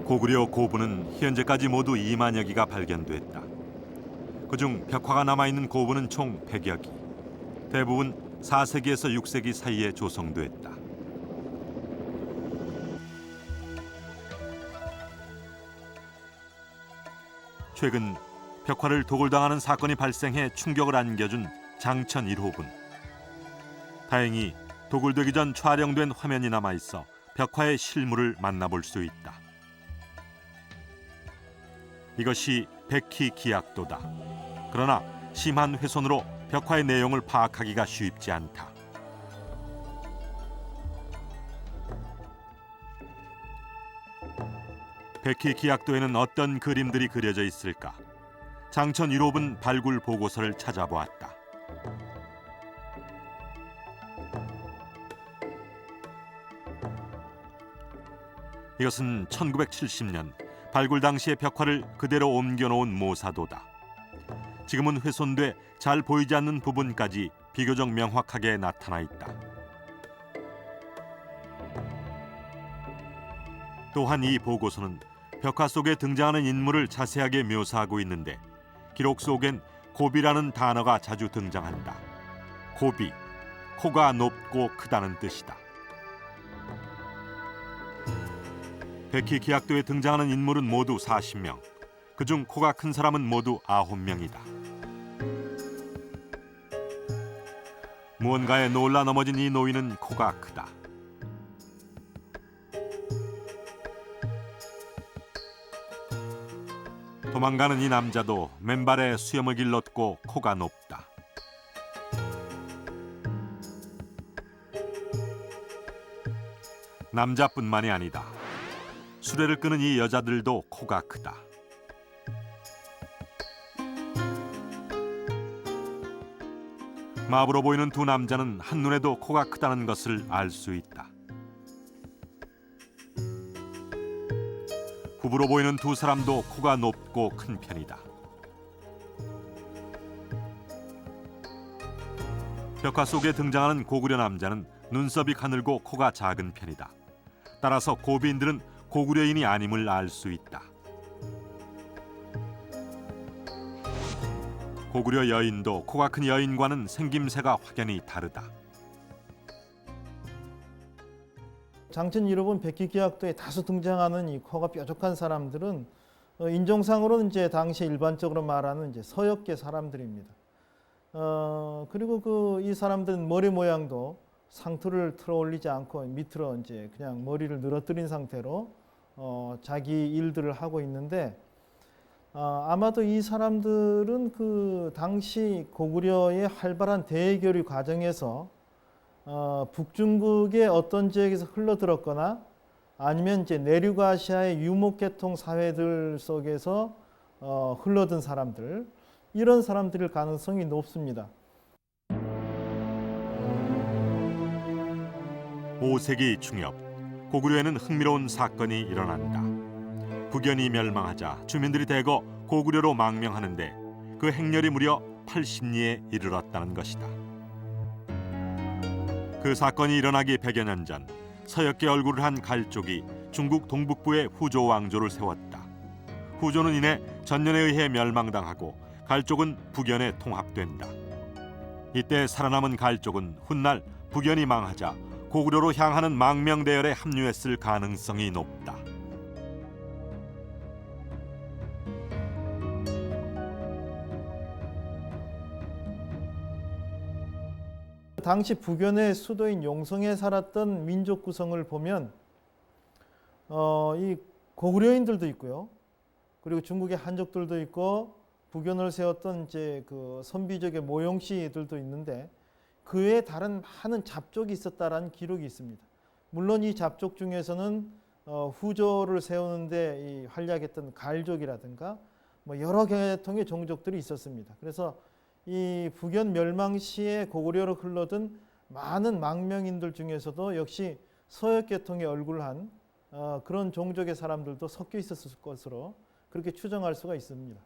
고구려 고부는 현재까지 모두 2만여 기가 발견됐다. 그중 벽화가 남아있는 고부는 총 100여 기. 대부분 4세기에서 6세기 사이에 조성됐다. 최근 벽화를 도굴당하는 사건이 발생해 충격을 안겨준 장천 1호분. 다행히 도굴되기 전 촬영된 화면이 남아있어 벽화의 실물을 만나볼 수 있다. 이것이 백희 기약도다. 그러나 심한 훼손으로 벽화의 내용을 파악하기가 쉽지 않다. 백희 기약도에는 어떤 그림들이 그려져 있을까? 장천 1호분 발굴 보고서를 찾아보았다. 이것은 1970년 발굴 당시의 벽화를 그대로 옮겨놓은 모사도다. 지금은 훼손돼 잘 보이지 않는 부분까지 비교적 명확하게 나타나 있다. 또한 이 보고서는 벽화 속에 등장하는 인물을 자세하게 묘사하고 있는데 기록 속엔 고비라는 단어가 자주 등장한다. 고비, 코가 높고 크다는 뜻이다. 백희 기약도에 등장하는 인물은 모두 40명. 그중 코가 큰 사람은 모두 9명이다. 무언가에 놀라 넘어진 이 노인은 코가 크다. 도망가는 이 남자도 맨발에 수염을 길렀고 코가 높다. 남자뿐만이 아니다. 수레를 끄는 이 여자들도 코가 크다. 마부로 보이는 두 남자는 한눈에도 코가 크다는 것을 알 수 있다. 부부로 보이는 두 사람도 코가 높고 큰 편이다. 벽화 속에 등장하는 고구려 남자는 눈썹이 가늘고 코가 작은 편이다. 따라서 고비인들은 고구려인이 아님을 알 수 있다. 고구려 여인도 코가 큰 여인과는 생김새가 확연히 다르다. 장천 1호분 백희 기약도에 다수 등장하는 이 코가 뾰족한 사람들은 인종상으로는 이제 당시 일반적으로 말하는 이제 서역계 사람들입니다. 그리고 이 사람들은 머리 모양도 상투를 틀어 올리지 않고 밑으로 이제 그냥 머리를 늘어뜨린 상태로 자기 일들을 하고 있는데 아마도 이 사람들은 그 당시 고구려의 활발한 대외교류 과정에서 북중국의 어떤 지역에서 흘러들었거나 아니면 이제 내륙아시아의 유목계통 사회들 속에서 흘러든 사람들, 이런 사람들일 가능성이 높습니다. 5세기 중엽, 고구려에는 흥미로운 사건이 일어난다. 북연이 멸망하자 주민들이 대거 고구려로 망명하는데 그 행렬이 무려 80리에 이르렀다는 것이다. 그 사건이 일어나기 100여 년 전 서역계 얼굴을 한 갈족이 중국 동북부에 후조 왕조를 세웠다. 후조는 이내 전년에 의해 멸망당하고 갈족은 북연에 통합된다. 이때 살아남은 갈족은 훗날 북연이 망하자 고구려로 향하는 망명대열에 합류했을 가능성이 높다. 당시 북연의 수도인 용성에 살았던 민족 구성을 보면 이 고구려인들도 있고요. 그리고 중국의 한족들도 있고 북연을 세웠던 이제 그 선비족의 모용씨들도 있는데 그 외에 다른 많은 잡족이 있었다라는 기록이 있습니다. 물론 이 잡족 중에서는 후조를 세우는데 이 활약했던 갈족이라든가 뭐 여러 계통의 종족들이 있었습니다. 그래서 이 북연 멸망 시에 고구려로 흘러든 많은 망명인들 중에서도 역시 서역 계통의 얼굴을 한 그런 종족의 사람들도 섞여 있었을 것으로 그렇게 추정할 수가 있습니다.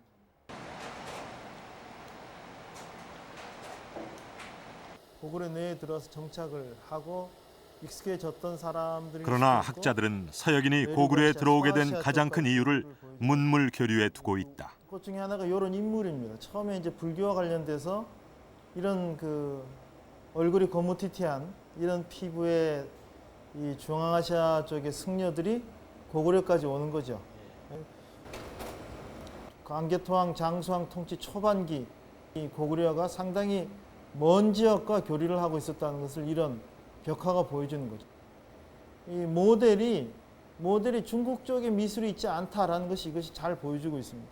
고구려 내에 들어서 정착을 하고 익숙해졌던 사람들이 그러나 학자들은 서역인이 고구려에 들어오게 된 가장 큰 이유를 문물 교류에 두고 있다. 그 중에 하나가 이런 인물입니다. 처음에 이제 불교와 관련돼서 이런 그 얼굴이 거무튀튀한 이런 피부의 이 중앙아시아 쪽의 승려들이 고구려까지 오는 거죠. 광개토왕, 장수왕 통치 초반기 이 고구려가 상당히 먼 지역과 교류를 하고 있었다는 것을 이런 벽화가 보여주는 거죠. 이 모델이 중국 쪽에 미술이 있지 않다라는 것이 이것이 잘 보여주고 있습니다.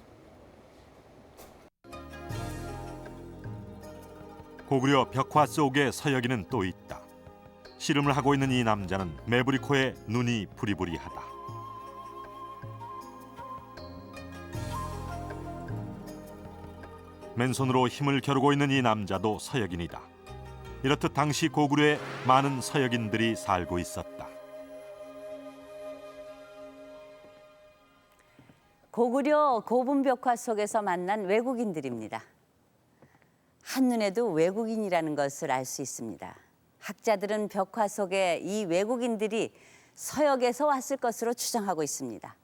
고구려 벽화 속에 서역인은 또 있다. 씨름을 하고 있는 이 남자는 매부리코에 눈이 부리부리하다. 맨손으로 힘을 겨루고 있는 이 남자도 서역인이다. 이렇듯 당시 고구려에 많은 서역인들이 살고 있었다. 고구려 고분벽화 속에서 만난 외국인들입니다. 한눈에도 외국인이라는 것을 알 수 있습니다. 학자들은 벽화 속에 이 외국인들이 서역에서 왔을 것으로 추정하고 있습니다.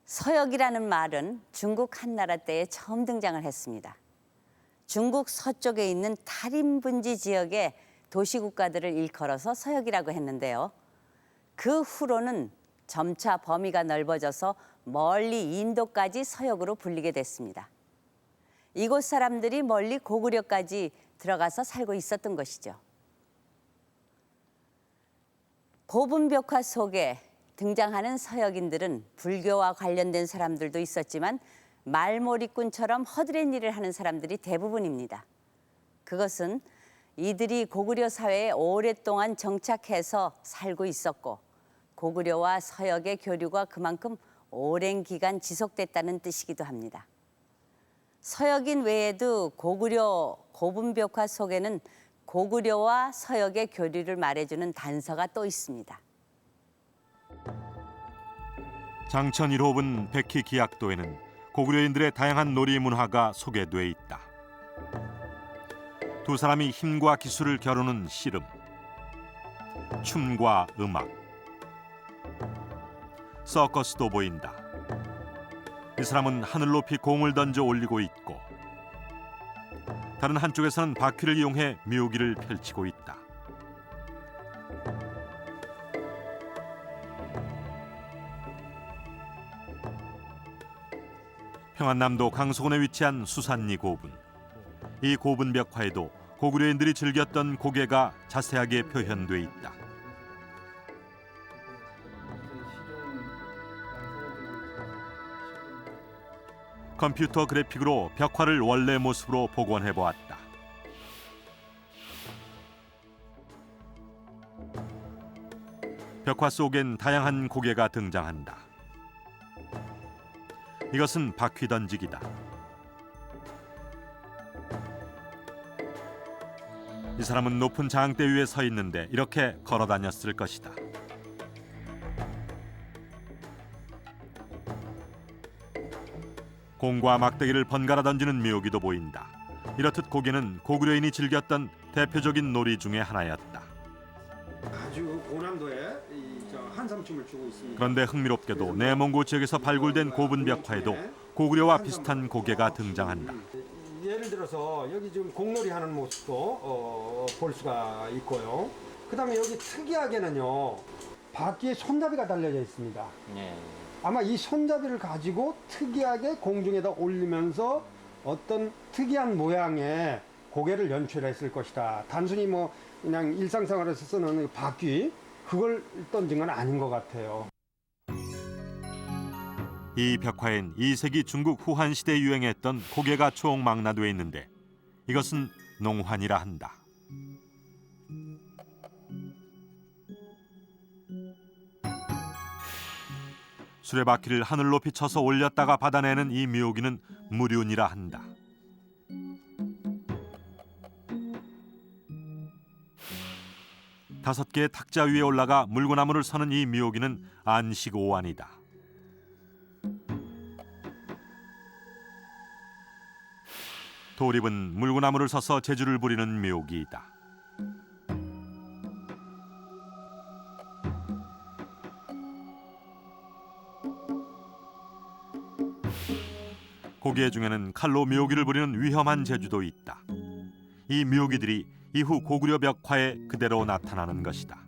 서역이라는 말은 중국 한나라 때에 처음 등장을 했습니다. 중국 서쪽에 있는 탈임분지 지역의 도시국가들을 일컬어서 서역이라고 했는데요. 그 후로는 점차 범위가 넓어져서 멀리 인도까지 서역으로 불리게 됐습니다. 이곳 사람들이 멀리 고구려까지 들어가서 살고 있었던 것이죠. 고분벽화 속에 등장하는 서역인들은 불교와 관련된 사람들도 있었지만 말몰이꾼처럼 허드렛 일을 하는 사람들이 대부분입니다. 그것은 이들이 고구려 사회에 오랫동안 정착해서 살고 있었고 고구려와 서역의 교류가 그만큼 오랜 기간 지속됐다는 뜻이기도 합니다. 서역인 외에도 고구려 고분벽화 속에는 고구려와 서역의 교류를 말해주는 단서가 또 있습니다. 장천 1호분 백희 기약도에는 고구려인들의 다양한 놀이 문화가 소개돼 있다. 두 사람이 힘과 기술을 겨루는 씨름, 춤과 음악, 서커스도 보인다. 이 사람은 하늘 높이 공을 던져 올리고 있고 다른 한쪽에서는 바퀴를 이용해 묘기를 펼치고 있다. 평안남도 강소군에 위치한 수산리 고분. 이 고분 벽화에도 고구려인들이 즐겼던 고개가 자세하게 표현돼 있다. 컴퓨터 그래픽으로 벽화를 원래 모습으로 복원해 보았다. 벽화 속엔 다양한 고개가 등장한다. 이것은 바퀴 던지기다. 이 사람은 높은 장대 위에 서 있는데 이렇게 걸어 다녔을 것이다. 공과 막대기를 번갈아 던지는 묘기도 보인다. 이렇듯 고개는 고구려인이 즐겼던 대표적인 놀이 중에 하나였다. 아주 고난도에 한삼춤을 추고 있습니다. 그런데 흥미롭게도 내몽고 지역에서 발굴된 고분 벽화에도 고구려와 비슷한 고개가 등장한다. 예를 들어서 여기 지금 공놀이 하는 모습도 볼 수가 있고요. 그다음에 여기 특이하게는요, 바퀴에 손잡이가 달려져 있습니다. 아마 이 손잡이를 가지고 특이하게 공중에다 올리면서 어떤 특이한 모양의 고개를 연출했을 것이다. 단순히 뭐 그냥 일상생활에서 쓰는 바퀴 그걸 던진 건 아닌 것 같아요. 이 벽화엔 2세기 중국 후한 시대에 유행했던 고개가 총망라돼 있는데 이것은 농환이라 한다. 수레바퀴를 하늘 높이 쳐서 올렸다가 받아내는 이 묘기는 무륜이라 한다. 다섯 개의 탁자 위에 올라가 물구나무를 서는 이 묘기는 안식오안이다. 도립은 물구나무를 서서 재주를 부리는 묘기이다. 고개 중에는 칼로 묘기를 부리는 위험한 재주도 있다. 이 묘기들이 이후 고구려 벽화에 그대로 나타나는 것이다.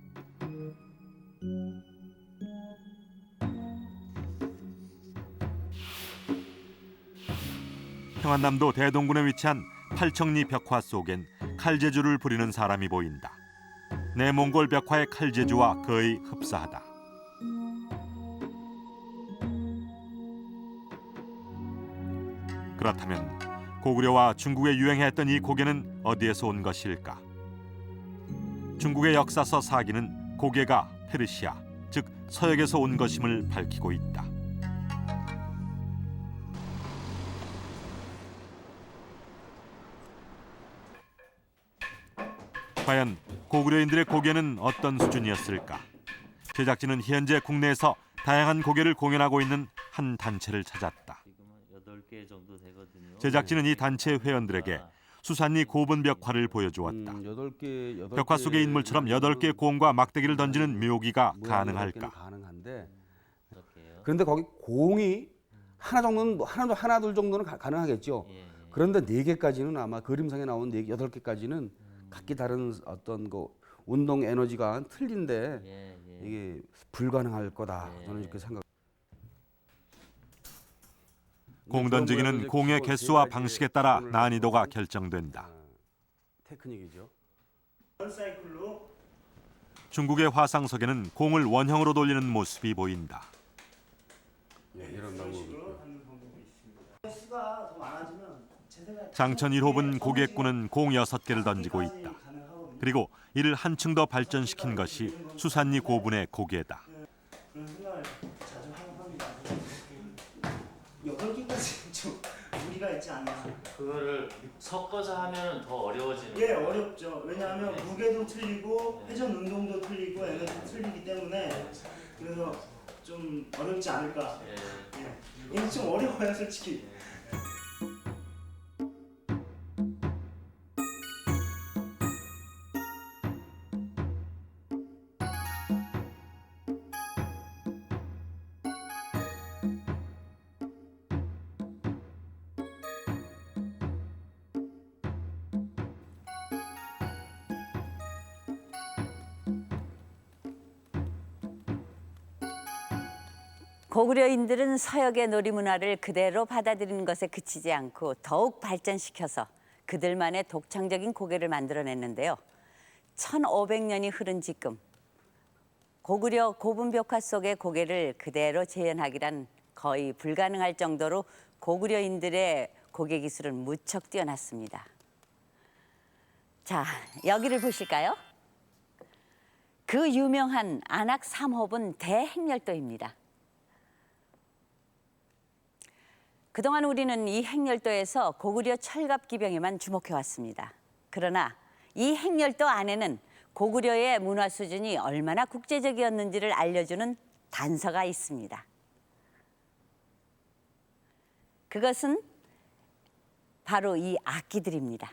평안남도 대동군에 위치한 팔청리 벽화 속엔 칼재주를 부리는 사람이 보인다. 내몽골 벽화의 칼재주와 거의 흡사하다. 그렇다면 고구려와 중국에 유행했던 이 고개는 어디에서 온 것일까? 중국의 역사서 사기는 고개가 페르시아, 즉 서역에서 온 것임을 밝히고 있다. 과연 고구려인들의 고개는 어떤 수준이었을까? 제작진은 현재 국내에서 다양한 고개를 공연하고 있는 한 단체를 찾았다. 제작진은 이 단체 회원들에게 수산리 고분 벽화를 보여주었다. 벽화 속의 인물처럼 8개의 공과 막대기를 던지는 묘기가 가능할까? 그런데 거기 공이 하나 정도는 하나 둘 정도는 가능하겠죠. 그런데 4개까지는 아마 그림상에 나온 8개까지는 각기 다른 어떤 그 운동 에너지가 틀린데 이게 불가능할 거다. 저는 이렇게 생각. 공 던지기는 공의 개수와 방식에 따라 난이도가 결정된다. 테크닉이죠. 중국의 화상석에는 공을 원형으로 돌리는 모습이 보인다. 이런 방법이. 장천 1호분 고객군은 공 6개를 던지고 있다. 그리고 이를 한층 더 발전시킨 것이 수산리 고분의 고개다. 그런 생각을 자주 합니다. 8개까지 좀 무리가 있지 않나. 그거를 섞어서 하면 더 어려워지는 예, 거예요? 어렵죠. 왜냐하면 무게도 틀리고 회전 운동도 틀리고 에너지도 틀리기 때문에 그래서 좀 어렵지 않을까. 예. 이게 좀 어려워요, 솔직히. 고구려인들은 서역의 놀이문화를 그대로 받아들이는 것에 그치지 않고 더욱 발전시켜서 그들만의 독창적인 고개를 만들어냈는데요. 1500년이 흐른 지금 고구려 고분벽화 속의 고개를 그대로 재현하기란 거의 불가능할 정도로 고구려인들의 고개 기술은 무척 뛰어났습니다. 자, 여기를 보실까요? 그 유명한 안악 3호분 대행렬도입니다. 그동안 우리는 이 행렬도에서 고구려 철갑 기병에만 주목해왔습니다. 그러나 이 행렬도 안에는 고구려의 문화 수준이 얼마나 국제적이었는지를 알려주는 단서가 있습니다. 그것은 바로 이 악기들입니다.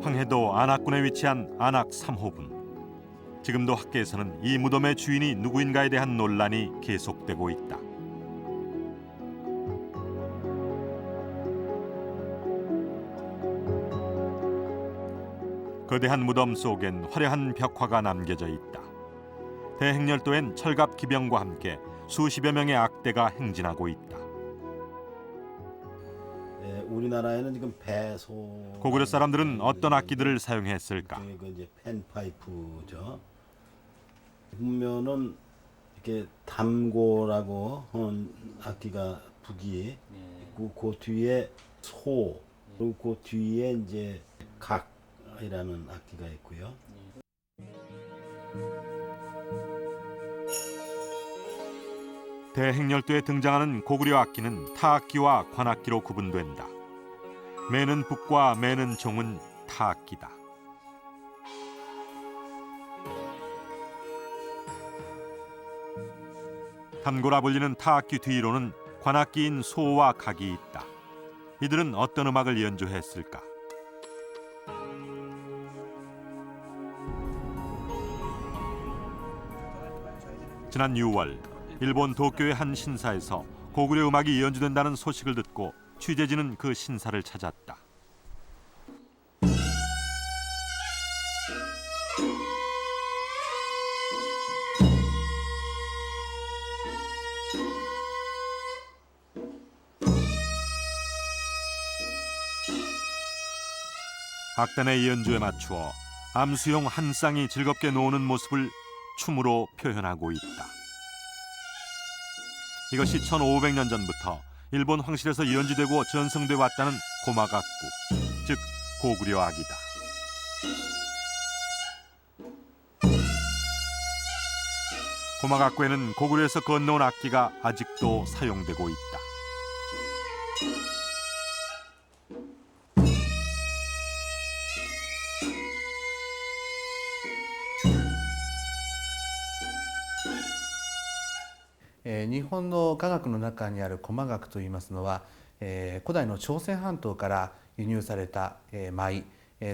황해도 안악군에 위치한 안악 3호분. 지금도 학계에서는 이 무덤의 주인이 누구인가에 대한 논란이 계속되고 있다. 거대한 무덤 속엔 화려한 벽화가 남겨져 있다. 대행렬도엔 철갑 기병과 함께 수십여 명의 악대가 행진하고 있다. 우리나라에는 지금 배소. 고구려 사람들은 어떤 악기들을 사용했을까? 그 이제 팬파이프죠. 보면은 이렇게 담고라고 하는 악기가 북이 있고 그 뒤에 소 그리고 그 뒤에 이제 각이라는 악기가 있고요. 대행렬도에 등장하는 고구려 악기는 타악기와 관악기로 구분된다. 매는 북과 매는 종은 타악기다. 단고라 불리는 타악기 뒤로는 관악기인 소와 각이 있다. 이들은 어떤 음악을 연주했을까? 지난 6월 일본 도쿄의 한 신사에서 고구려 음악이 연주된다는 소식을 듣고 취재진은 그 신사를 찾았다. 악단의 연주에 맞추어 암수용 한 쌍이 즐겁게 노는 모습을 춤으로 표현하고 있다. 이것이 1500년 전부터 일본 황실에서 연주되고 전승돼 왔다는 고마각구, 즉 고구려 악이다. 고마각구에는 고구려에서 건너온 악기가 아직도 사용되고 있다. 日本の雅楽の中にある古雅楽といいますのは、古代の朝鮮半島から輸入された舞、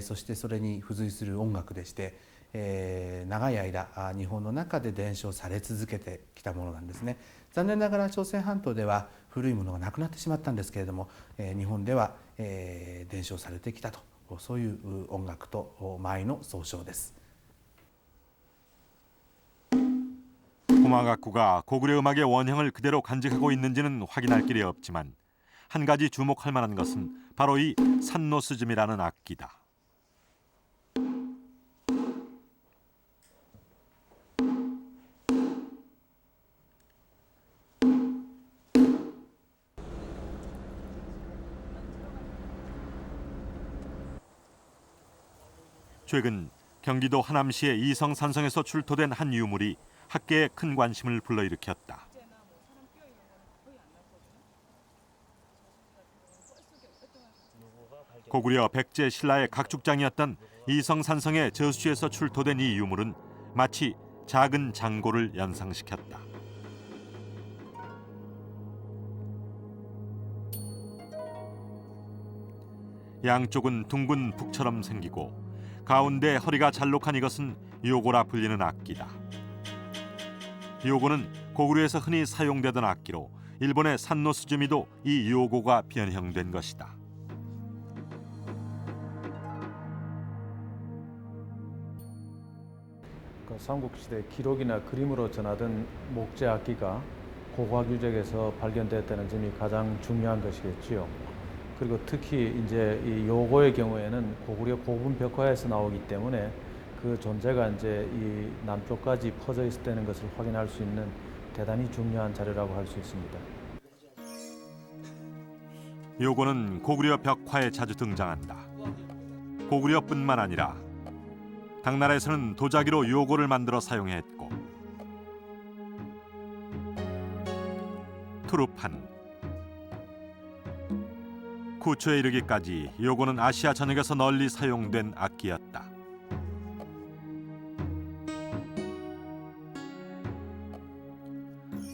そしてそれに付随する音楽でして、長い間日本の中で伝承され続けてきたものなんですね。残念ながら朝鮮半島では古いものがなくなってしまったんですけれども、日本では伝承されてきたと、そういう音楽と舞の総称です。 고마각구가 고구려 음악의 원형을 그대로 간직하고 있는지는 확인할 길이 없지만 한 가지 주목할 만한 것은 바로 이 산노스즘이라는 악기다. 최근 경기도 하남시의 이성산성에서 출토된 한 유물이 학계에 큰 관심을 불러일으켰다. 고구려 백제 신라의 각축장이었던 이성산성의 저수지에서 출토된 이 유물은 마치 작은 장고를 연상시켰다. 양쪽은 둥근 북처럼 생기고 가운데 허리가 잘록한 이것은 요고라 불리는 악기다. 요고는 고구려에서 흔히 사용되던 악기로 일본의 산노스즈미도 이 요고가 변형된 것이다. 삼국시대 기록이나 그림으로 전하던 목재 악기가 고고학 유적에서 발견됐다는 점이 가장 중요한 것이겠지요. 그리고 특히 이제 이 요고의 경우에는 고구려 고분 벽화에서 나오기 때문에 그 존재가 이제 이 남쪽까지 퍼져 있었다는 것을 확인할 수 있는 대단히 중요한 자료라고 할 수 있습니다. 요고는 고구려 벽화에 자주 등장한다. 고구려뿐만 아니라 당나라에서는 도자기로 요고를 만들어 사용했고 투르판, 구초에 이르기까지 요고는 아시아 전역에서 널리 사용된 악기였다.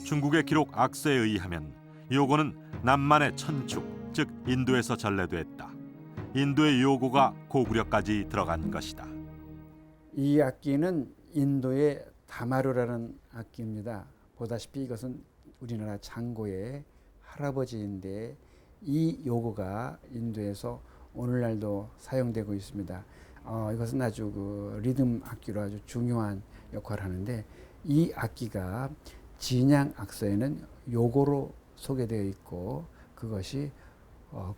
중국의 기록 악서에 의하면 요고는 남만의 천축, 즉 인도에서 전래됐다. 인도의 요고가 고구려까지 들어간 것이다. 이 악기는 인도의 다마루라는 악기입니다. 보다시피 이것은 우리나라 장고의 할아버지인데 이 요고가 인도에서 오늘날도 사용되고 있습니다. 이것은 아주 그 리듬 악기로 아주 중요한 역할을 하는데 이 악기가 진양 악서에는 요고로 소개되어 있고 그것이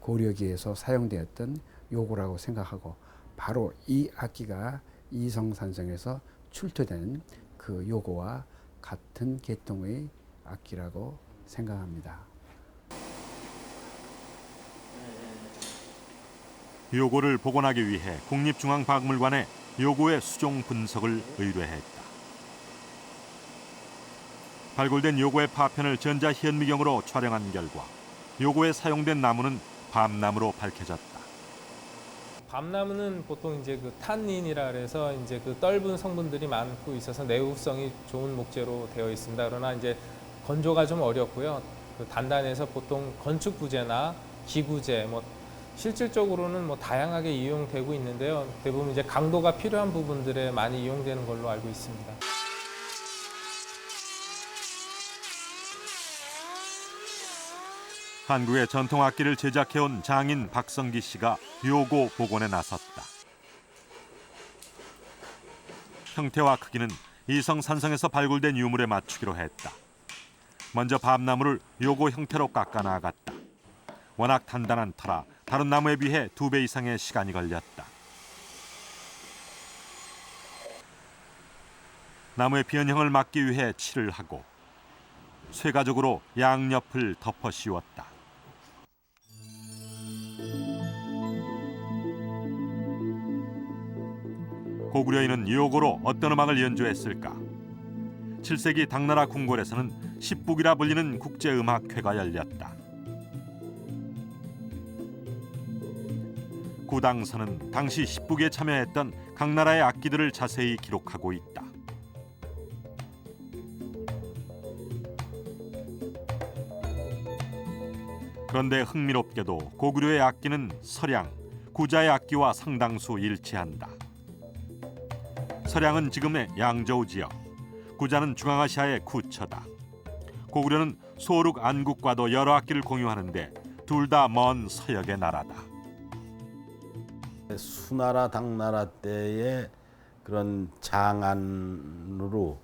고려기에서 사용되었던 요고라고 생각하고 바로 이 악기가 이성산성에서 출토된 그 요고와 같은 계통의 악기라고 생각합니다. 요고를 복원하기 위해 국립중앙박물관에 요고의 수종 분석을 의뢰했다. 발굴된 요고의 파편을 전자현미경으로 촬영한 결과 요고에 사용된 나무는 밤나무로 밝혀졌다. 밤나무는 보통 이제 그 탄닌이라 그래서 이제 그 떫은 성분들이 많고 있어서 내구성이 좋은 목재로 되어 있습니다. 그러나 이제 건조가 좀 어렵고요. 그 단단해서 보통 건축 부재나 기구재, 실질적으로는 다양하게 이용되고 있는데요. 대부분 이제 강도가 필요한 부분들에 많이 이용되는 걸로 알고 있습니다. 한국의 전통 악기를 제작해온 장인 박성기 씨가 요고 복원에 나섰다. 형태와 크기는 이성산성에서 발굴된 유물에 맞추기로 했다. 먼저 밤나무를 요고 형태로 깎아 나갔다. 워낙 단단한 터라 다른 나무에 비해 2배 이상의 시간이 걸렸다. 나무의 변형을 막기 위해 칠을 하고 쇠가죽으로 양옆을 덮어 씌웠다. 고구려인은 요고로 어떤 음악을 연주했을까? 7세기 당나라 궁궐에서는 십북이라 불리는 국제음악회가 열렸다. 구당서는 당시 십북에 참여했던 각 나라의 악기들을 자세히 기록하고 있다. 그런데 흥미롭게도 고구려의 악기는 서량, 구자의 악기와 상당수 일치한다. 서량은 지금의 양저우 지역, 구자는 중앙아시아의 구처다. 고구려는 소륵, 안국과도 여러 악기를 공유하는데 둘 다 먼 서역의 나라다. 수나라 당나라 때의 그런 장안으로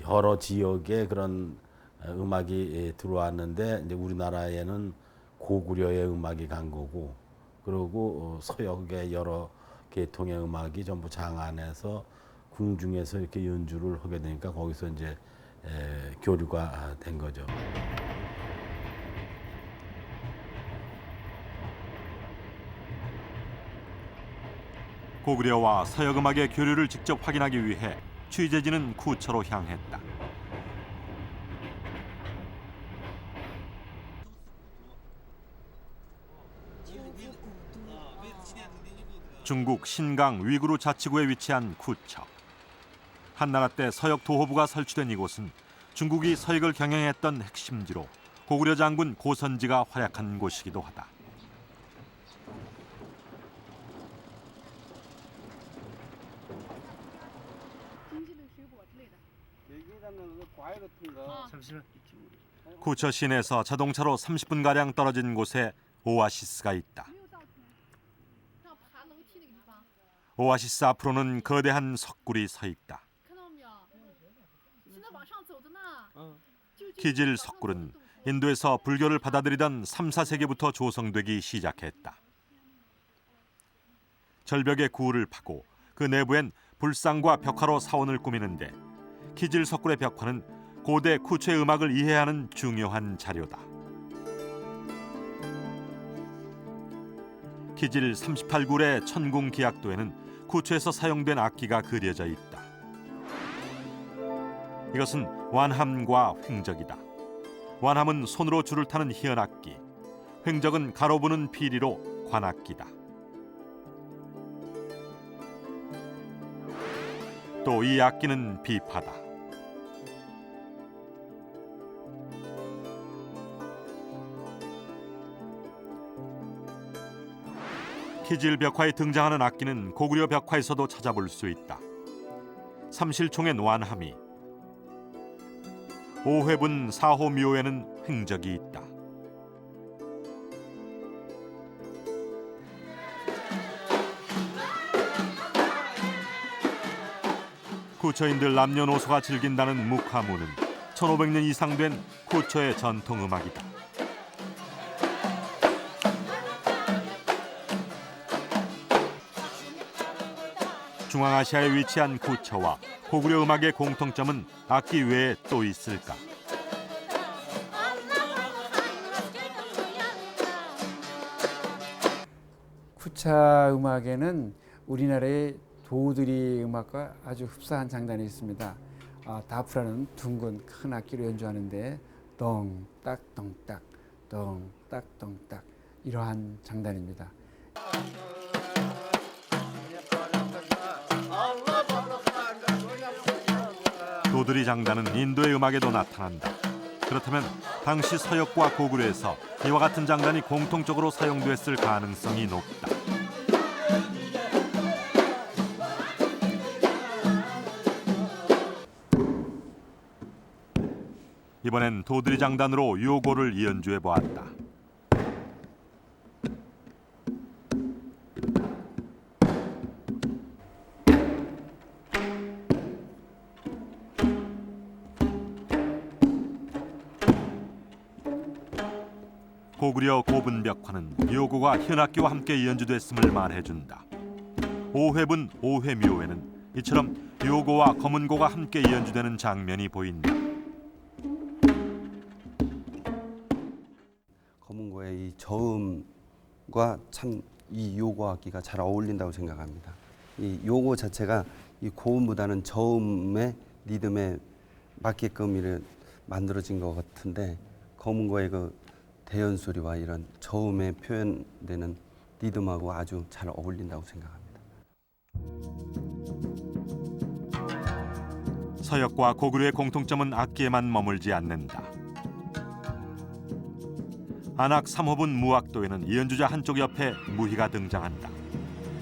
여러 지역의 그런 음악이 들어왔는데 이제 우리나라에는 고구려의 음악이 간 거고, 그리고 서역의 여러 계통의 음악이 전부 장안에서 궁중에서 이렇게 연주를 하게 되니까 거기서 이제 교류가 된 거죠. 고구려와 서역 음악의 교류를 직접 확인하기 위해 취재진은 구처로 향했다. 중국 신강 위구르 자치구에 위치한 구처. 한나라 때 서역 도호부가 설치된 이곳은 중국이 서역을 경영했던 핵심지로 고구려 장군 고선지가 활약한 곳이기도 하다. 구처 시내에서 자동차로 30분가량 떨어진 곳에 오아시스가 있다. 오아시스 앞으로는 거대한 석굴이 서 있다. 키질 석굴은 인도에서 불교를 받아들이던 3, 4세기부터 조성되기 시작했다. 절벽에 구를 파고 그 내부엔 불상과 벽화로 사원을 꾸미는데 키질 석굴의 벽화는 고대 구처의 음악을 이해하는 중요한 자료다. 키질 38굴의 천궁 기악도에는 구처에서 사용된 악기가 그려져 있다. 이것은 완함과 횡적이다. 완함은 손으로 줄을 타는 희연악기, 횡적은 가로 부는 피리로 관악기다. 또 이 악기는 비파다. 키질 벽화에 등장하는 악기는 고구려 벽화에서도 찾아볼 수 있다. 삼실총의 완함이, 오회분 사호미호에는 횡적이 있다. 구처인들 남녀노소가 즐긴다는 묵화무는 1500년 이상 된 구처의 전통 음악이다. 중앙아시아에 위치한 구처와 고구려 음악의 공통점은 악기 외에 또 있을까? 구차 음악에는 우리나라의 도우들이 음악과 아주 흡사한 장단이 있습니다. 다프라는 둥근 큰 악기로 연주하는데 덩딱 덩딱 덩딱 덩딱 이러한 장단입니다. 도드리 장단은 인도의 음악에도 나타난다. 그렇다면 당시 서역과 고구려에서 이와 같은 장단이 공통적으로 사용됐을 가능성이 높다. 이번엔 도드리 장단으로 요고를 연주해 보았다. 고구려 고분벽화는 요고가 현악기와 함께 연주됐음을 말해준다. 오회분 오회묘에는 이처럼 요고와 검은고가 함께 연주되는 장면이 보인다. 검은고의 이 저음과 참 이 요고 악기가 잘 어울린다고 생각합니다. 이 요고 자체가 이 고음보다는 저음의 리듬에 맞게끔 이렇게 만들어진 것 같은데 검은고의 그 대연 소리와 이런 저음에 표현되는 리듬하고 아주 잘 어울린다고 생각합니다. 서역과 고구려의 공통점은 악기에만 머물지 않는다. 안악 3호분 무악도에는 연주자 한쪽 옆에 무희가 등장한다.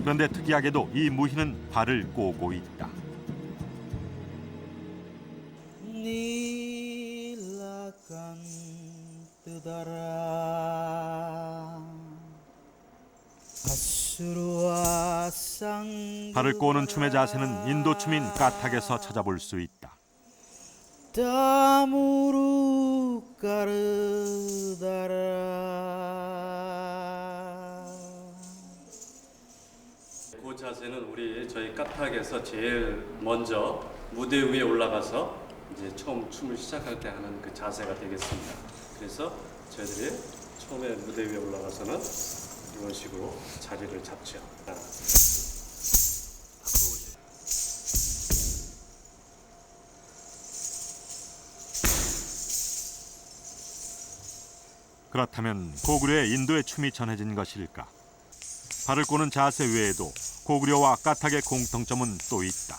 그런데 특이하게도 이 무희는 발을 꼬고 있다. 발을 꼬는 춤의 자세는 인도 춤인 까탁에서 찾아볼 수 있다. 그 자세는 저희 까탁에서 제일 먼저 무대 위에 올라가서 이제 처음 춤을 시작할 때 하는 그 자세가 되겠습니다. 그래서 저희들이 처음에 무대 위에 올라가서는 이런 식으로 자리를 잡죠. 그렇다면 고구려의 인도의 춤이 전해진 것일까? 발을 꼬는 자세 외에도 고구려와 까탁의 공통점은 또 있다.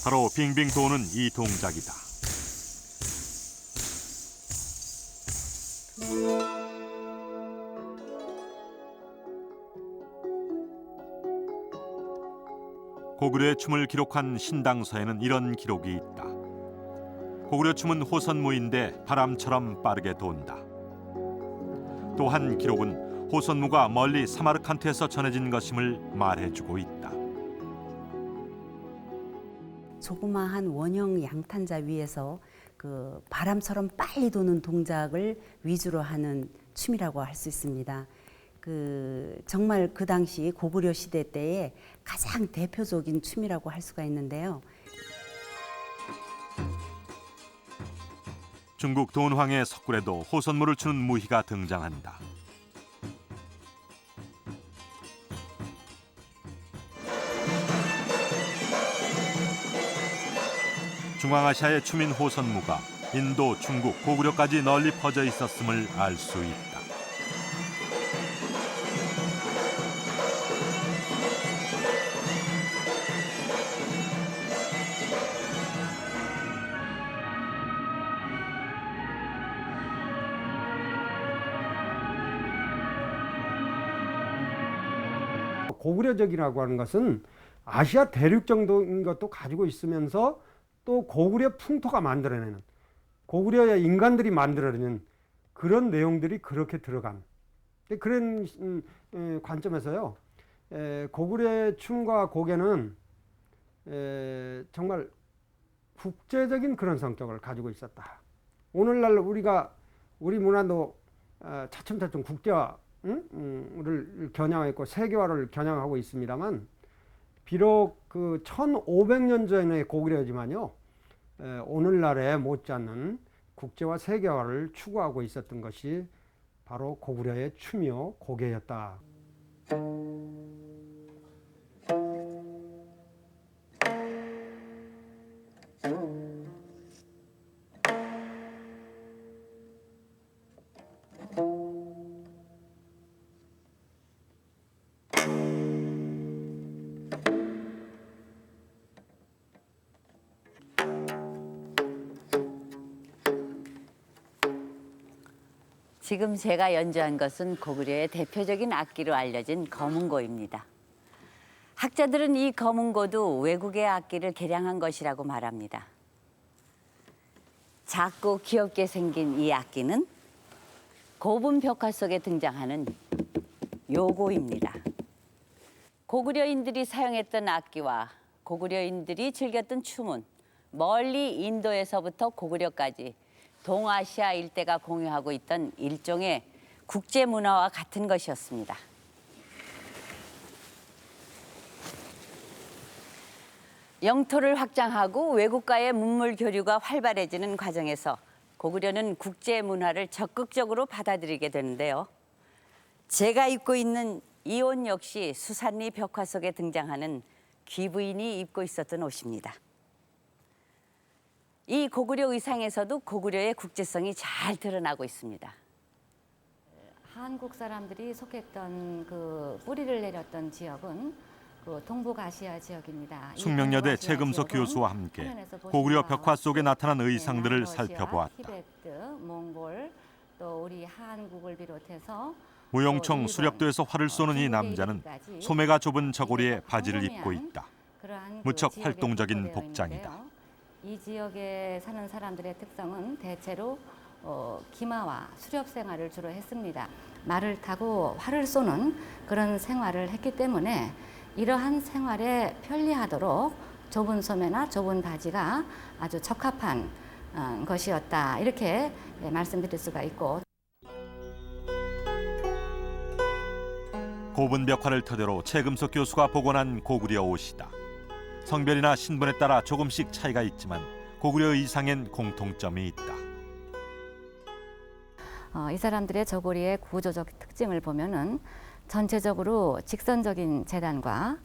바로 빙빙 도는 이 동작이다. 고구려의 춤을 기록한 신당서에는 이런 기록이 있다. 고구려 춤은 호선무인데 바람처럼 빠르게 돈다. 또 한 기록은 호선무가 멀리 사마르칸트에서 전해진 것임을 말해주고 있다. 조그마한 원형 양탄자 위에서 그 바람처럼 빨리 도는 동작을 위주로 하는 춤이라고 할 수 있습니다. 정말 그 당시 고구려 시대 때의 가장 대표적인 춤이라고 할 수가 있는데요. 중국 돈황의 석굴에도 호선무를 추는 무희가 등장한다. 중앙아시아의 춤인 호선무가 인도, 중국, 고구려까지 널리 퍼져 있었음을 알 수 있다. 고구려적이라고 하는 것은 아시아 대륙 정도인 것도 가지고 있으면서 또 고구려 풍토가 만들어내는, 고구려의 인간들이 만들어내는 그런 내용들이 그렇게 들어간 그런 관점에서요, 고구려의 춤과 고개는 정말 국제적인 그런 성격을 가지고 있었다. 오늘날 우리 문화도 차츰차츰 국제화를 겨냥했고 세계화를 겨냥하고 있습니다만, 비록 그 1500년 전의 고구려지만요, 오늘날에 못지않는 국제화 세계화를 추구하고 있었던 것이 바로 고구려의 춤이요 고개였다. 지금 제가 연주한 것은 고구려의 대표적인 악기로 알려진 거문고입니다. 학자들은 이 거문고도 외국의 악기를 개량한 것이라고 말합니다. 작고 귀엽게 생긴 이 악기는 고분 벽화 속에 등장하는 요고입니다. 고구려인들이 사용했던 악기와 고구려인들이 즐겼던 춤은 멀리 인도에서부터 고구려까지 동아시아 일대가 공유하고 있던 일종의 국제 문화와 같은 것이었습니다. 영토를 확장하고 외국과의 문물 교류가 활발해지는 과정에서 고구려는 국제 문화를 적극적으로 받아들이게 되는데요. 제가 입고 있는 이 옷 역시 수산리 벽화 속에 등장하는 귀부인이 입고 있었던 옷입니다. 이 고구려 의상에서도 고구려의 국제성이 잘 드러나고 있습니다. 한국 사람들이 속했던 그 뿌리를 내렸던 지역은 그 동북아시아 지역입니다. 숙명여대 최금석 교수와 함께 고구려 벽화 속에 나타난 의상들을 살펴보았다. 티베트, 몽골, 또 우리 한국을 비롯해서 무용청 수렵도에서 활을 쏘는 이 남자는 소매가 좁은 저고리에 바지를 입고 있다. 무척 활동적인 복장이다. 이 지역에 사는 사람들의 특성은 대체로 기마와 수렵 생활을 주로 했습니다. 말을 타고 활을 쏘는 그런 생활을 했기 때문에 이러한 생활에 편리하도록 좁은 소매나 좁은 바지가 아주 적합한 것이었다. 이렇게 말씀드릴 수가 있고. 고분 벽화를 토대로 최금석 교수가 복원한 고구려 옷이다. 성별이나 신분에 따라 조금씩 차이가 있지만 고구려 의상엔 공통점이 있다. 이 사람들의 저고리의 구조적 특징을 보면은 전체적으로 직선적인 재단과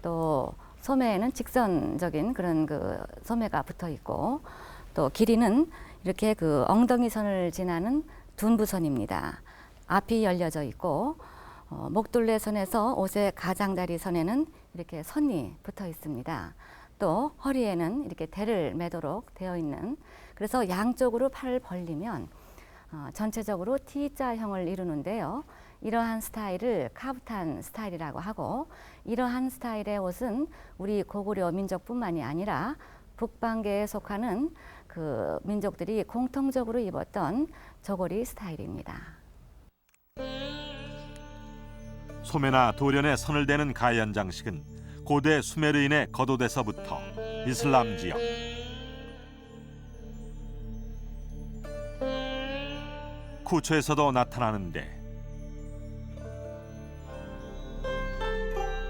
또 소매에는 직선적인 그런 그 소매가 붙어 있고 또 길이는 이렇게 그 엉덩이 선을 지나는 둔부선입니다. 앞이 열려져 있고 목둘레 선에서 옷의 가장다리 선에는 이렇게 선이 붙어 있습니다. 또 허리에는 이렇게 대를 매도록 되어 있는, 그래서 양쪽으로 팔을 벌리면 전체적으로 T자형을 이루는데요. 이러한 스타일을 카프탄 스타일이라고 하고, 이러한 스타일의 옷은 우리 고구려 민족뿐만이 아니라 북방계에 속하는 그 민족들이 공통적으로 입었던 저고리 스타일입니다. 소매나 돌연에 선을 대는 가연 장식은 고대 수메르인의 겉옷에서부터 이슬람 지역, 쿠초에서도 나타나는데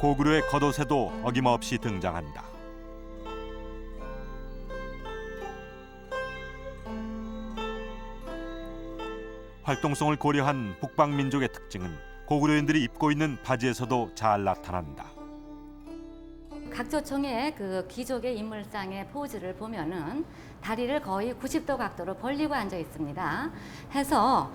고구려의 겉옷에도 어김없이 등장한다. 활동성을 고려한 북방 민족의 특징은 고구려인들이 입고 있는 바지에서도 잘 나타난다. 각조청의 그 귀족의 인물상의 포즈를 보면은 다리를 거의 90도 각도로 벌리고 앉아 있습니다. 해서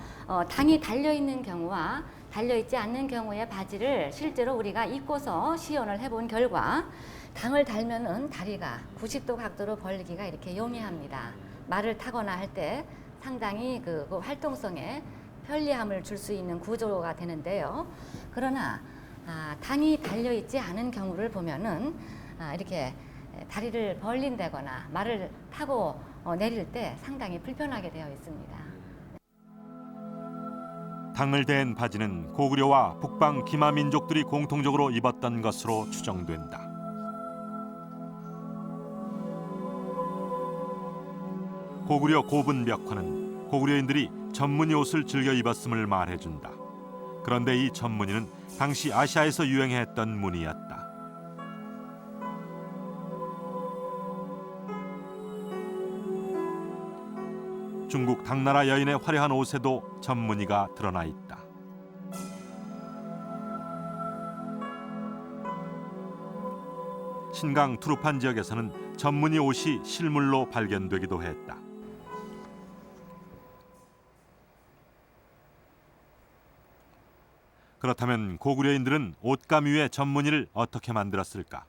당이 달려 있는 경우와 달려 있지 않는 경우의 바지를 실제로 우리가 입고서 시연을 해본 결과 당을 달면은 다리가 90도 각도로 벌리기가 이렇게 용이합니다. 말을 타거나 할 때 상당히 그 활동성에 편리함을 줄 수 있는 구조가 되는데요. 그러나 당이 달려 있지 않은 경우를 보면은 이렇게 다리를 벌린다거나 말을 타고 내릴 때 상당히 불편하게 되어 있습니다. 당을 댄 바지는 고구려와 북방 기마 민족들이 공통적으로 입었던 것으로 추정된다. 고구려 고분 벽화는 고구려인들이 전무늬 옷을 즐겨 입었음을 말해준다. 그런데 이 전무늬는 당시 아시아에서 유행했던 무늬였다. 중국 당나라 여인의 화려한 옷에도 전무늬가 드러나 있다. 신강 투르판 지역에서는 전무늬 옷이 실물로 발견되기도 했다. 그렇다면 고구려인들은 옷감 위에 전무늬를 어떻게 만들었을까?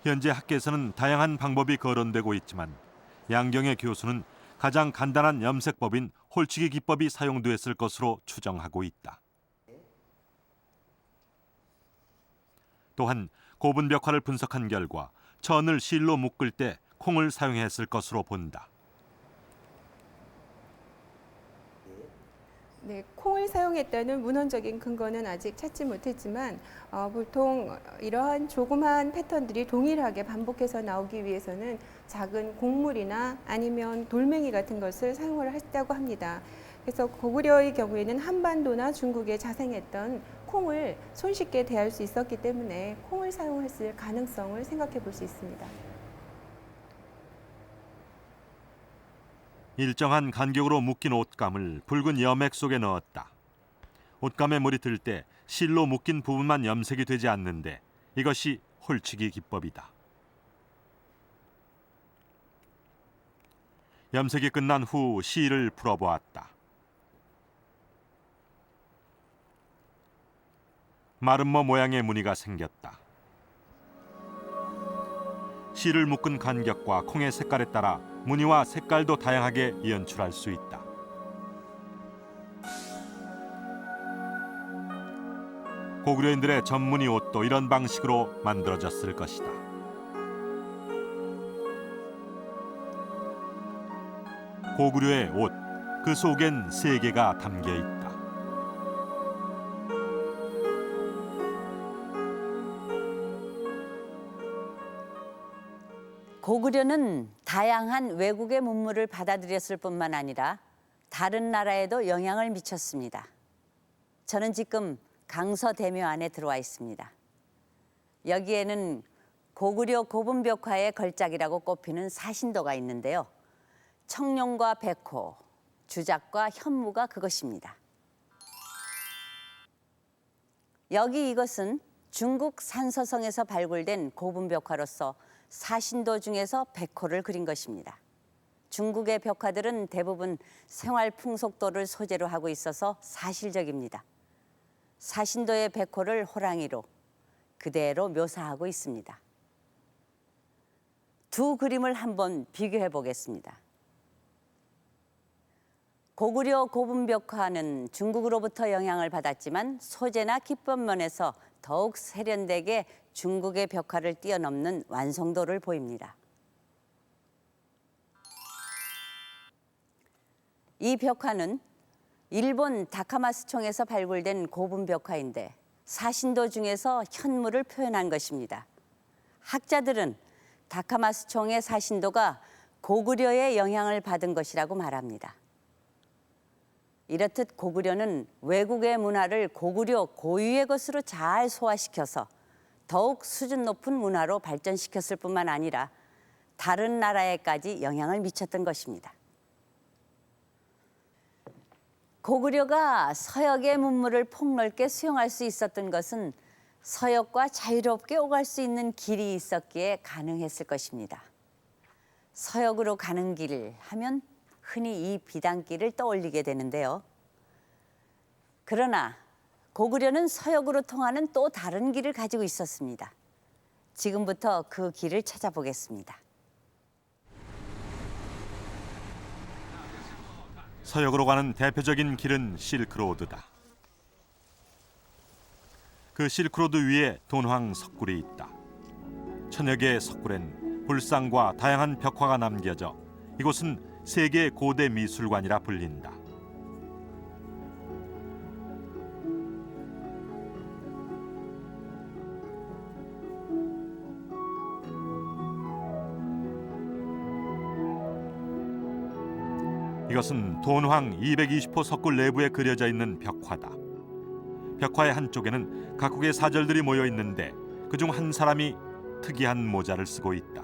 현재 학계에서는 다양한 방법이 거론되고 있지만 양경의 교수는 가장 간단한 염색법인 홀치기 기법이 사용되었을 것으로 추정하고 있다. 또한 고분 벽화를 분석한 결과 천을 실로 묶을 때 콩을 사용했을 것으로 본다. 네, 콩을 사용했다는 문헌적인 근거는 아직 찾지 못했지만 보통 이러한 조그마한 패턴들이 동일하게 반복해서 나오기 위해서는 작은 곡물이나 아니면 돌멩이 같은 것을 사용을 했다고 합니다. 그래서 고구려의 경우에는 한반도나 중국에 자생했던 콩을 손쉽게 대할 수 있었기 때문에 콩을 사용했을 가능성을 생각해 볼 수 있습니다. 일정한 간격으로 묶인 옷감을 붉은 염액 속에 넣었다. 옷감에 물이 들 때 실로 묶인 부분만 염색이 되지 않는데 이것이 홀치기 기법이다. 염색이 끝난 후 실을 풀어보았다. 마름모 모양의 무늬가 생겼다. 실을 묶은 간격과 콩의 색깔에 따라 무늬와 색깔도 다양하게 연출할 수 있다. 고구려인들의 전무늬 옷도 이런 방식으로 만들어졌을 것이다. 고구려의 옷, 그 속엔 세계가 담겨 있다. 고구려는 다양한 외국의 문물을 받아들였을 뿐만 아니라 다른 나라에도 영향을 미쳤습니다. 저는 지금 강서대묘 안에 들어와 있습니다. 여기에는 고구려 고분벽화의 걸작이라고 꼽히는 사신도가 있는데요. 청룡과 백호, 주작과 현무가 그것입니다. 여기 이것은 중국 산서성에서 발굴된 고분벽화로서 사신도 중에서 백호를 그린 것입니다. 중국의 벽화들은 대부분 생활 풍속도를 소재로 하고 있어서 사실적입니다. 사신도의 백호를 호랑이로 그대로 묘사하고 있습니다. 두 그림을 한번 비교해 보겠습니다. 고구려 고분벽화는 중국으로부터 영향을 받았지만 소재나 기법면에서 더욱 세련되게 중국의 벽화를 뛰어넘는 완성도를 보입니다. 이 벽화는 일본 다카마스총에서 발굴된 고분벽화인데 사신도 중에서 현무를 표현한 것입니다. 학자들은 다카마스총의 사신도가 고구려의 영향을 받은 것이라고 말합니다. 이렇듯 고구려는 외국의 문화를 고구려 고유의 것으로 잘 소화시켜서 더욱 수준 높은 문화로 발전시켰을 뿐만 아니라 다른 나라에까지 영향을 미쳤던 것입니다. 고구려가 서역의 문물을 폭넓게 수용할 수 있었던 것은 서역과 자유롭게 오갈 수 있는 길이 있었기에 가능했을 것입니다. 서역으로 가는 길 하면 흔히 이 비단길을 떠올리게 되는데요. 그러나 고구려는 서역으로 통하는 또 다른 길을 가지고 있었습니다. 지금부터 그 길을 찾아보겠습니다. 서역으로 가는 대표적인 길은 실크로드다. 그 실크로드 위에 돈황 석굴이 있다. 천여 개의 석굴엔 불상과 다양한 벽화가 남겨져 이곳은 세계 고대 미술관이라 불린다. 이것은 돈황 220호 석굴 내부에 그려져 있는 벽화다. 벽화의 한쪽에는 각국의 사절들이 모여 있는데 그중 한 사람이 특이한 모자를 쓰고 있다.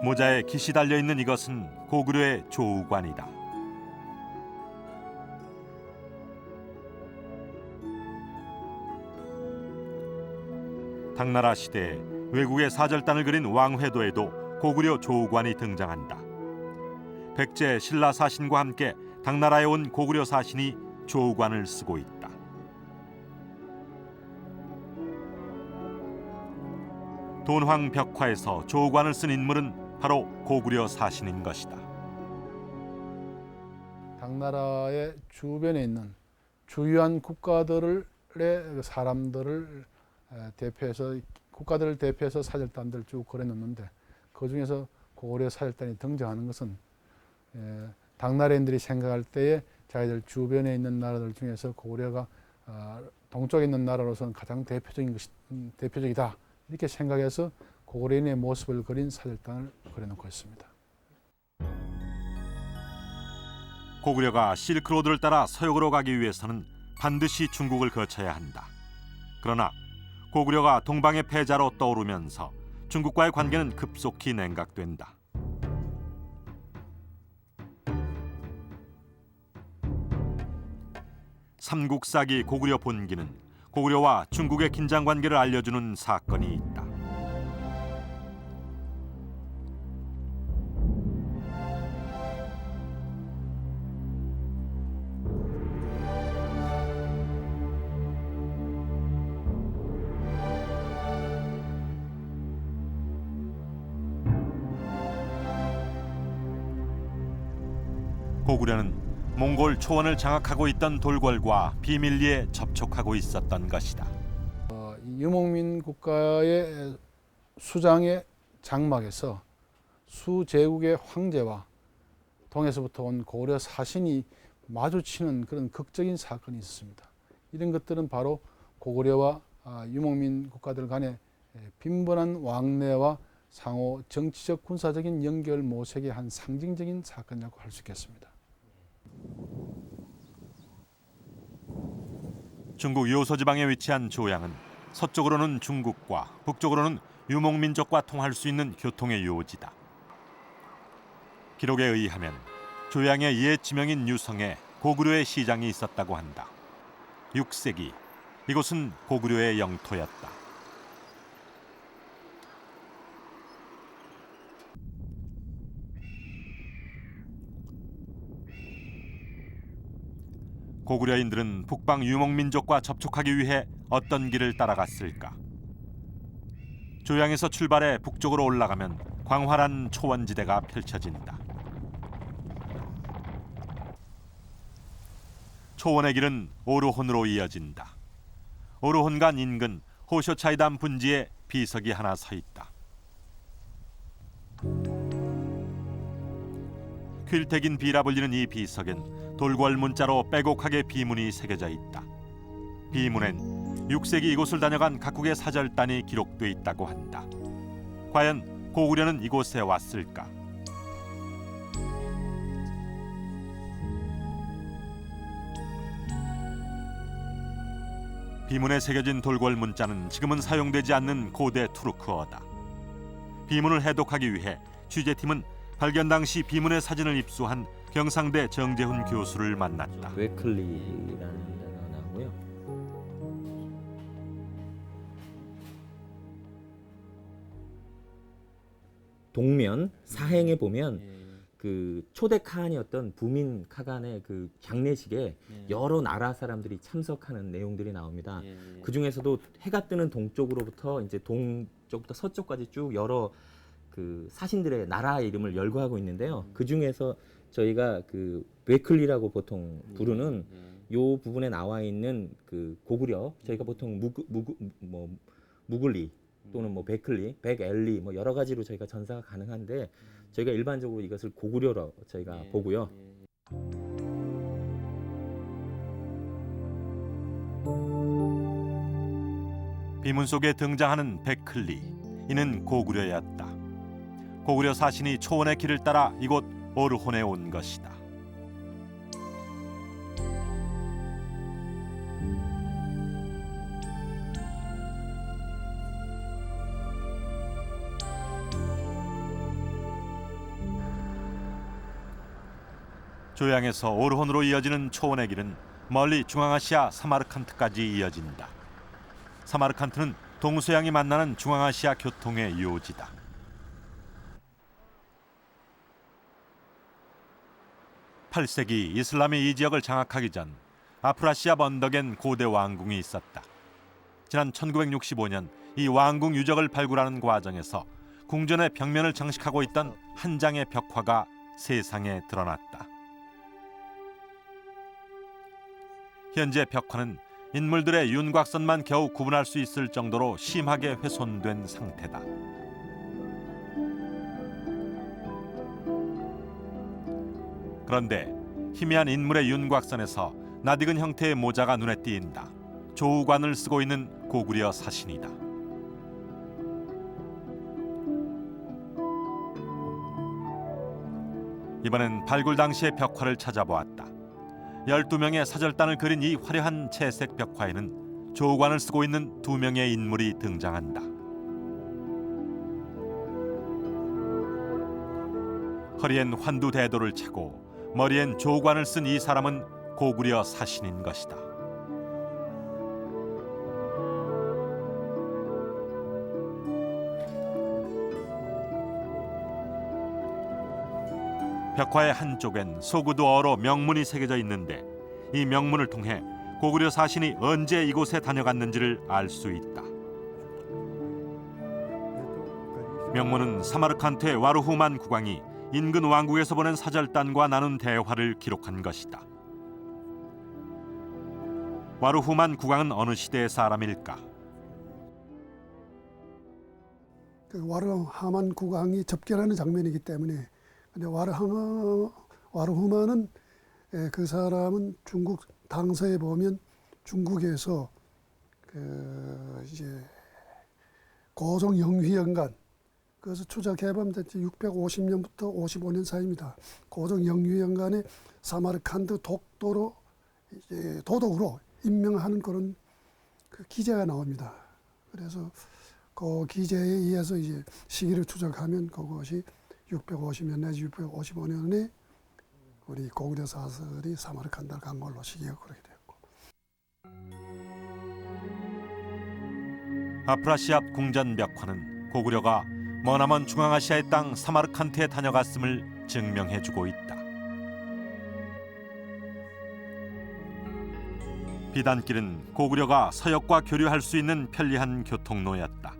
모자에 깃이 달려 있는 이것은 고구려의 조우관이다. 당나라 시대에 외국의 사절단을 그린 왕회도에도 고구려 조우관이 등장한다. 백제 신라 사신과 함께 당나라에 온 고구려 사신이 조우관을 쓰고 있다. 돈황 벽화에서 조관을 쓴 인물은 바로 고구려 사신인 것이다. 당나라의 주변에 있는 주요한 국가들의 사람들을 대표해서 국가들을 대표해서 사절단들을 쭉 그려놓는데 그 중에서 고구려 사절단이 등장하는 것은 당나라인들이 생각할 때에 자기들 주변에 있는 나라들 중에서 고구려가 동쪽에 있는 나라로서는 가장 대표적이다 이렇게 생각해서 고구려인의 모습을 그린 사절단을 그려놓고 있습니다. 고구려가 실크로드를 따라 서역으로 가기 위해서는 반드시 중국을 거쳐야 한다. 그러나 고구려가 동방의 패자로 떠오르면서 중국과의 관계는 급속히 냉각된다. 삼국사기 고구려 본기는 고구려와 중국의 긴장 관계를 알려주는 사건이 있다. 고구려는 몽골 초원을 장악하고 있던 돌궐과 비밀리에 접촉하고 있었던 것이다. 유목민 국가의 수장의 장막에서 수제국의 황제와 동에서부터 온 고구려 사신이 마주치는 그런 극적인 사건이 있었습니다. 이런 것들은 바로 고구려와 유목민 국가들 간의 빈번한 왕래와 상호 정치적 군사적인 연결 모색의 한 상징적인 사건이라고 할 수 있겠습니다. 중국 요소 지방에 위치한 조양은 서쪽으로는 중국과 북쪽으로는 유목민족과 통할 수 있는 교통의 요지다. 기록에 의하면 조양의 옛 지명인 유성에 고구려의 시장이 있었다고 한다. 6세기 이곳은 고구려의 영토였다. 고구려인들은 북방 유목민족과 접촉하기 위해 어떤 길을 따라갔을까? 조양에서 출발해 북쪽으로 올라가면 광활한 초원지대가 펼쳐진다. 초원의 길은 오르혼으로 이어진다. 오르혼간 인근 호쇼차이담 분지에 비석이 하나 서 있다. 퀼택인 비라 불리는 이 비석엔 돌궐 문자로 빼곡하게 비문이 새겨져 있다. 비문엔 6세기 이곳을 다녀간 각국의 사절단이 기록돼 있다고 한다. 과연 고구려는 이곳에 왔을까? 비문에 새겨진 돌궐 문자는 지금은 사용되지 않는 고대 투르크어다. 비문을 해독하기 위해 취재팀은 발견 당시 비문의 사진을 입수한 경상대 정재훈 교수를 만났다. 웨클리라는 데가 나오고요. 동면 사행에 보면 그 초대 카한이었던 부민 카간의 그 장례식에 여러 나라 사람들이 참석하는 내용들이 나옵니다. 그 중에서도 해가 뜨는 동쪽으로부터 이제 동쪽부터 서쪽까지 쭉 여러 그 사신들의 나라 이름을 열거하고 있는데요. 그 중에서 저희가 그 웨클리라고 보통 부르는 요 부분에 나와 있는 그 고구려, 저희가 보통 무글리 또는 뭐 베클리, 백엘리 뭐 여러 가지로 저희가 전사가 가능한데 저희가 일반적으로 이것을 고구려로 저희가 보고요. 비문 속에 등장하는 베클리, 이는 고구려였다. 고구려 사신이 초원의 길을 따라 이곳 오르혼에 온 것이다. 조양에서 오르혼으로 이어지는 초원의 길은 멀리 중앙아시아 사마르칸트까지 이어진다. 사마르칸트는 동서양이 만나는 중앙아시아 교통의 요지다. 8세기 이슬람이 이 지역을 장악하기 전 아프라시아 언덕엔 고대 왕궁이 있었다. 지난 1965년 이 왕궁 유적을 발굴하는 과정에서 궁전의 벽면을 장식하고 있던 한 장의 벽화가 세상에 드러났다. 현재 벽화는 인물들의 윤곽선만 겨우 구분할 수 있을 정도로 심하게 훼손된 상태다. 그런데 희미한 인물의 윤곽선에서 낯익은 형태의 모자가 눈에 띈다. 조우관을 쓰고 있는 고구려 사신이다. 이번엔 발굴 당시의 벽화를 찾아보았다. 12명의 사절단을 그린 이 화려한 채색 벽화에는 조우관을 쓰고 있는 2명의 인물이 등장한다. 허리엔 환두대도를 차고 머리엔 조우관을 쓴 이 사람은 고구려 사신인 것이다. 벽화의 한쪽엔 소구도어로 명문이 새겨져 있는데 이 명문을 통해 고구려 사신이 언제 이곳에 다녀갔는지를 알 수 있다. 명문은 사마르칸트의 와르후만 국왕이 인근 왕국에서 보낸 사절단과 나눈 대화를 기록한 것이다. 와르후만 국왕은 어느 시대의 사람일까? 그 와르하만 국왕이 접견하는 장면이기 때문에 근데 와르후만은 그 사람은 중국 당서에 보면 중국에서 그 이제 고종 영휘연간 그래서 추적해보면 650년부터 55년 사이입니다. 고종 영휘연간에 사마르칸드 독도로 이제 도독으로 임명하는 그런 그 기제가 나옵니다. 그래서 그 기제에 의해서 이제 시기를 추적하면 그것이 650년 내지 655년에 우리 고구려 사설이 사마르칸드를 간 걸로 시기가 그렇게 됐고. 아프라시압 궁전 벽화는 고구려가 머나먼 중앙아시아의 땅 사마르칸트에 다녀갔음을 증명해주고 있다. 비단길은 고구려가 서역과 교류할 수 있는 편리한 교통로였다.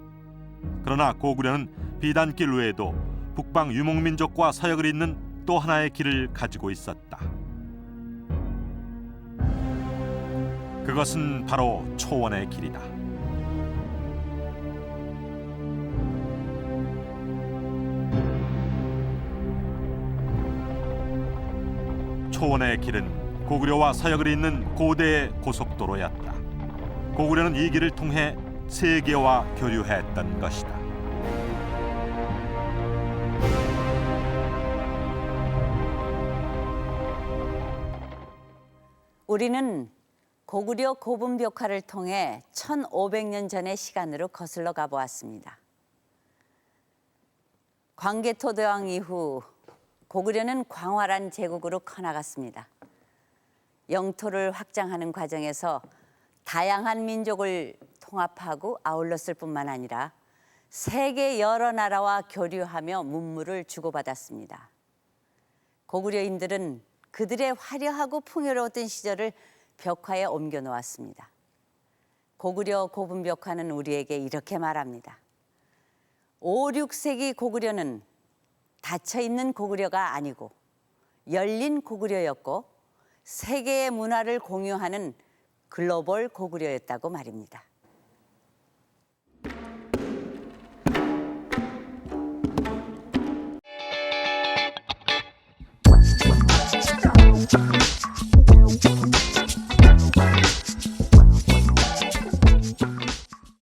그러나 고구려는 비단길 외에도 북방 유목민족과 서역을 잇는 또 하나의 길을 가지고 있었다. 그것은 바로 초원의 길이다. 초원의 길은 고구려와 서역을 잇는 고대의 고속도로였다. 고구려는 이 길을 통해 세계와 교류했던 것이다. 우리는 고구려 고분 벽화를 통해 1500년 전의 시간으로 거슬러 가보았습니다. 광개토대왕 이후 고구려는 광활한 제국으로 커나갔습니다. 영토를 확장하는 과정에서 다양한 민족을 통합하고 아울렀을 뿐만 아니라 세계 여러 나라와 교류하며 문물을 주고받았습니다. 고구려인들은 그들의 화려하고 풍요로웠던 시절을 벽화에 옮겨 놓았습니다. 고구려 고분 벽화는 우리에게 이렇게 말합니다. 5, 6세기 고구려는 닫혀있는 고구려가 아니고 열린 고구려였고 세계의 문화를 공유하는 글로벌 고구려였다고 말입니다.